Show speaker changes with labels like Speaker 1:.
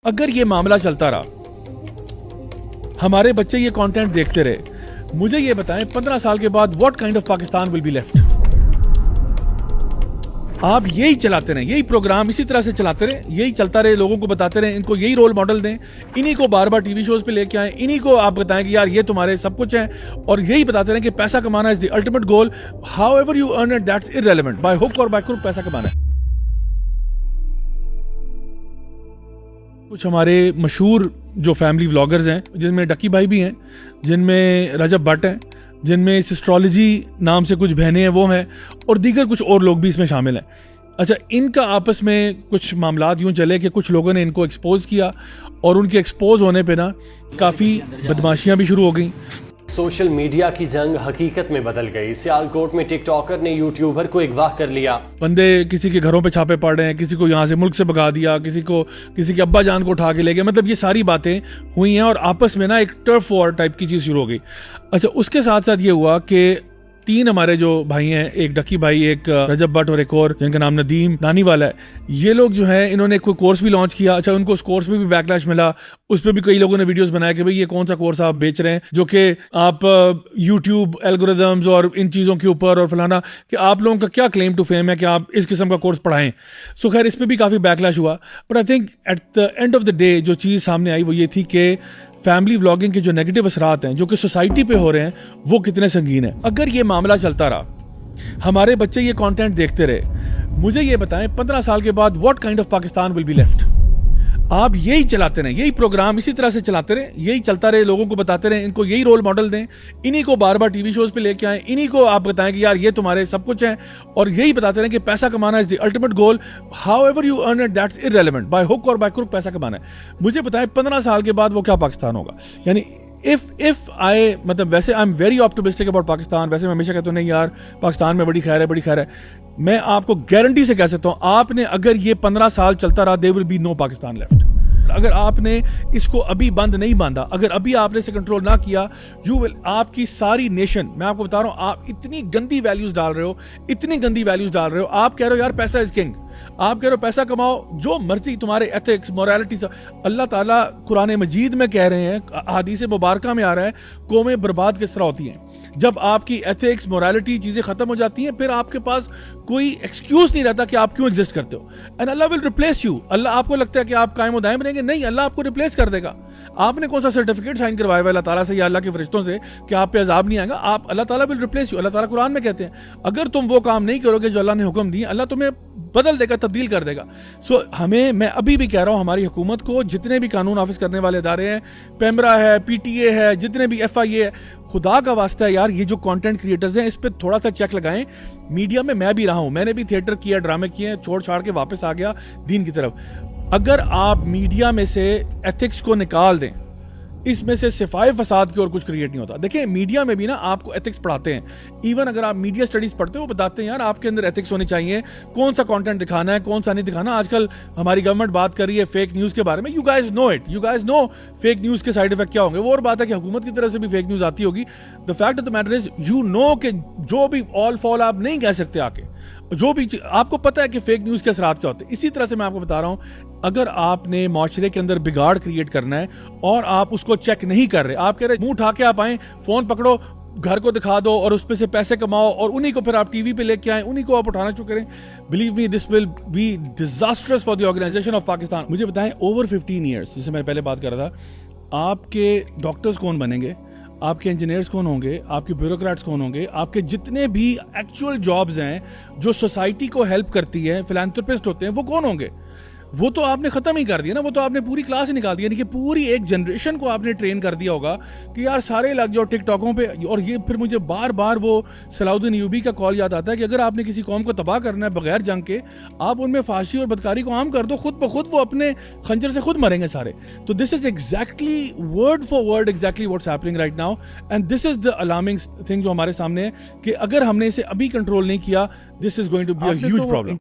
Speaker 1: अगर ये मामला चलता रहा, हमारे बच्चे ये कंटेंट देखते रहे, मुझे ये बताएं 15 साल के बाद what kind of Pakistan will be left. आप यही चलाते रहे, यही प्रोग्राम इसी तरह से चलाते रहे, यही चलता रहे, लोगों को बताते रहे, इनको यही रोल मॉडल दें, इन्हीं को बार बार टीवी शोज पे लेके आए, इन्हीं को आप बताएं कि यार ये तुम्हारे सब कुछ है, और यही बताते रहे कि पैसा कमाना is the ultimate goal, how ever you earn it that's irrelevant, by hook और बाय क्रुक पैसा कमाना है। कुछ हमारे मशहूर जो फैमिली व्लॉगर्स हैं, जिनमें डक्की भाई भी हैं, जिनमें रजब भट्ट हैं, जिनमें इस एस्ट्रोलॉजी नाम से कुछ बहनें हैं वो हैं, और दीगर कुछ और लोग भी इसमें शामिल हैं। अच्छा, इनका आपस में कुछ मामलात यूं चले कि कुछ लोगों ने इनको एक्सपोज किया, और उनके एक्सपोज होने पे ना काफ़ी बदमाशियां भी शुरू हो गई।
Speaker 2: सोशल मीडिया की जंग हकीकत में बदल गई। सियालकोट में टिकटॉकर ने यूट्यूबर को अगवा कर लिया।
Speaker 1: बंदे किसी के घरों पे छापे पड़ रहे हैं, किसी को यहाँ से मुल्क से भगा दिया, किसी के अब्बा जान को उठा के ले गए, मतलब ये सारी बातें हुई हैं और आपस में ना एक टर्फ वॉर टाइप की चीज़ शुरू हो गई। अच्छा, उसके साथ साथ ये हुआ कि 3 हमारे जो भाई हैं, एक डक्की भाई, एक रजब भट्ट और एक और जिनका नाम नदीम नानी वाला है, ये लोग जो है इन्होंने कोई कोर्स भी लॉन्च किया। अच्छा, उनको उस कोर्स में भी बैकलैश मिला, उस पर भी कई लोगों ने वीडियोस बनाया कि भाई ये कौन सा कोर्स आप बेच रहे हैं, जो कि आप यूट्यूब एल्गोरिदम्स और इन चीज़ों के ऊपर और फलाना, कि आप लोगों का क्या क्लेम टू फेम है कि आप इस किस्म का कोर्स पढ़ाएं। सो खैर, इस पर भी काफ़ी बैकलैश हुआ, but I think at the end of the day जो चीज़ सामने आई वो ये थी कि फैमिली व्लॉगिंग के जो नेगेटिव असरात हैं जो कि सोसाइटी पे हो रहे हैं वो कितने संगीन हैं। अगर ये मामला चलता रहा, हमारे बच्चे ये कंटेंट देखते रहे, मुझे ये बताएं 15 साल के बाद what kind of Pakistan will be left. आप यही चलाते रहे, यही प्रोग्राम इसी तरह से चलाते रहे, यही चलता रहे, लोगों को बताते रहे, इनको यही रोल मॉडल दें, इन्हीं को बार बार टीवी शोज पे लेके आए, इन्हीं को आप बताएं कि यार ये तुम्हारे सब कुछ है, और यही बताते रहे कि पैसा कमाना is the ultimate goal, how ever you earn it that's irrelevant, by hook और बाय क्रुक पैसा कमाना है। मुझे बताएं 15 साल के बाद वो क्या पाकिस्तान होगा। यानी इफ आई मतलब वैसे I am very optimistic about Pakistan. वैसे मैं हमेशा कहता हूँ नहीं यार पाकिस्तान में बड़ी खैर है, बड़ी खैर है। मैं आपको गारंटी से कह सकता हूँ, आपने अगर ये 15 साल चलता रहा, there will be no Pakistan left. अगर आपने इसको अभी बंद नहीं बांधा, अगर अभी आपने इसे कंट्रोल ना किया, यू विल, आपकी सारी नेशन, मैं आपको बता रहा हूं, आप इतनी गंदी वैल्यूज डाल रहे हो, इतनी गंदी वैल्यूज डाल रहे हो। आप कह रहे हो यार पैसा इज किंग, आप कह रहे हो पैसा कमाओ, जो मर्जी तुम्हारे एथिक्स मोरालिटी से। अल्लाह ताला कुरान मजीद में कह रहे हैं, हदीस मुबारक में आ रहा है, कौमें बर्बाद किस तरह होती हैं जब आपकी एथिक्स मोरालिटी चीजें खत्म हो जाती हैं, फिर आपके पास कोई एक्सक्यूज नहीं रहता कि आप क्यों एग्जिस्ट करते हो। And Allah will replace you. Allah, आपको लगता है कि आप कायम दायम रहेंगे, नहीं, अल्लाह आपको रिप्लेस कर देगा। आपने कौन सा सर्टिफिकेट साइन करवाया हुआ अल्लाह ताला से या अल्लाह के फरिश्तों से कि आप पे अजाब नहीं आएगा। आप, अल्लाह ताला विल रिप्लेस यू। अल्लाह ताला कुरान में कहते हैं अगर तुम वो काम नहीं करोगे जो अल्लाह ने हुक्म दिए, अल्लाह तुम्हें बदल देगा, तब्दील कर देगा। सो हमें, मैं अभी भी कह रहा हूं, हमारी हुकूमत को, जितने भी कानून नाफिज करने वाले इदारे हैं, पेमरा है, PTA है, जितने भी FIA है, खुदा का वास्ता है यार, ये जो कंटेंट क्रिएटर्स हैं इस पे थोड़ा सा चेक लगाएं। मीडिया में मैं भी रहा हूं, मैंने भी थिएटर किया, ड्रामे किए, छोड़ छाड़ के वापस आ गया दीन की तरफ। अगर आप मीडिया में से एथिक्स को निकाल दें, इसमें से सिफाई फसाद की और कुछ क्रिएट नहीं होता। देखिए, मीडिया में भी ना आपको एथिक्स पढ़ाते हैं। इवन अगर आप मीडिया स्टडीज पढ़ते हो, वो बताते हैं यार आपके अंदर एथिक्स होने चाहिए, कौन सा कंटेंट दिखाना है, कौन सा नहीं दिखाना। आजकल हमारी गवर्नमेंट बात कर रही है फेक न्यूज के बारे में। You guys know it, you guys know fake news के साइड इफेक्ट क्या होंगे। वो और बात है कि हुकूमत की तरफ से भी फेक न्यूज आती होगी। The fact of the matter is, you know कि जो भी ऑल फॉल आप नहीं कह सकते आके, जो भी आपको पता है कि फेक न्यूज के असरात क्या होते हैं। इसी तरह से मैं आपको बता रहा हूं, अगर आपने माशरे के अंदर बिगाड़ क्रिएट करना है और आप उसको चेक नहीं कर रहे, आप कह रहे मुंह उठा के आप आए, फोन पकड़ो, घर को दिखा दो और उस पे से पैसे कमाओ और उन्हीं को फिर आप टीवी पे लेके आए, उन्हीं को आप उठाना शुरू करें, believe me this will be disasters for the organization of Pakistan. मुझे बताएं, ओवर 15 ईयर्स, जिसे मैं पहले बात कर रहा था, आपके डॉक्टर्स कौन बनेंगे, आपके इंजीनियर्स कौन होंगे, आपके ब्यूरोक्रेट्स कौन होंगे, आपके जितने भी एक्चुअल जॉब्स हैं जो सोसाइटी को हेल्प करती है, फिलैंथ्रोपिस्ट होते हैं, वो कौन होंगे? वो तो आपने खत्म ही कर दिया ना, वो तो आपने पूरी क्लास ही निकाल दिया। यानी कि पूरी एक जनरेशन को आपने ट्रेन कर दिया होगा कि यार सारे लग जाओ टिकटॉकों पे। और ये फिर मुझे बार बार वो सलाउद्दीन अय्यूबी का कॉल याद आता है कि अगर आपने किसी कौम को तबाह करना है बगैर जंग के, आप उनमें फांसी और बदकारी को आम कर दो, खुद ब खुद वो अपने खंजर से खुद मरेंगे सारे। तो this is exactly word for word exactly what's happening right now, and this is the alarming thing जो हमारे सामने है कि अगर हमने इसे अभी कंट्रोल नहीं किया, this is going to be a huge problem.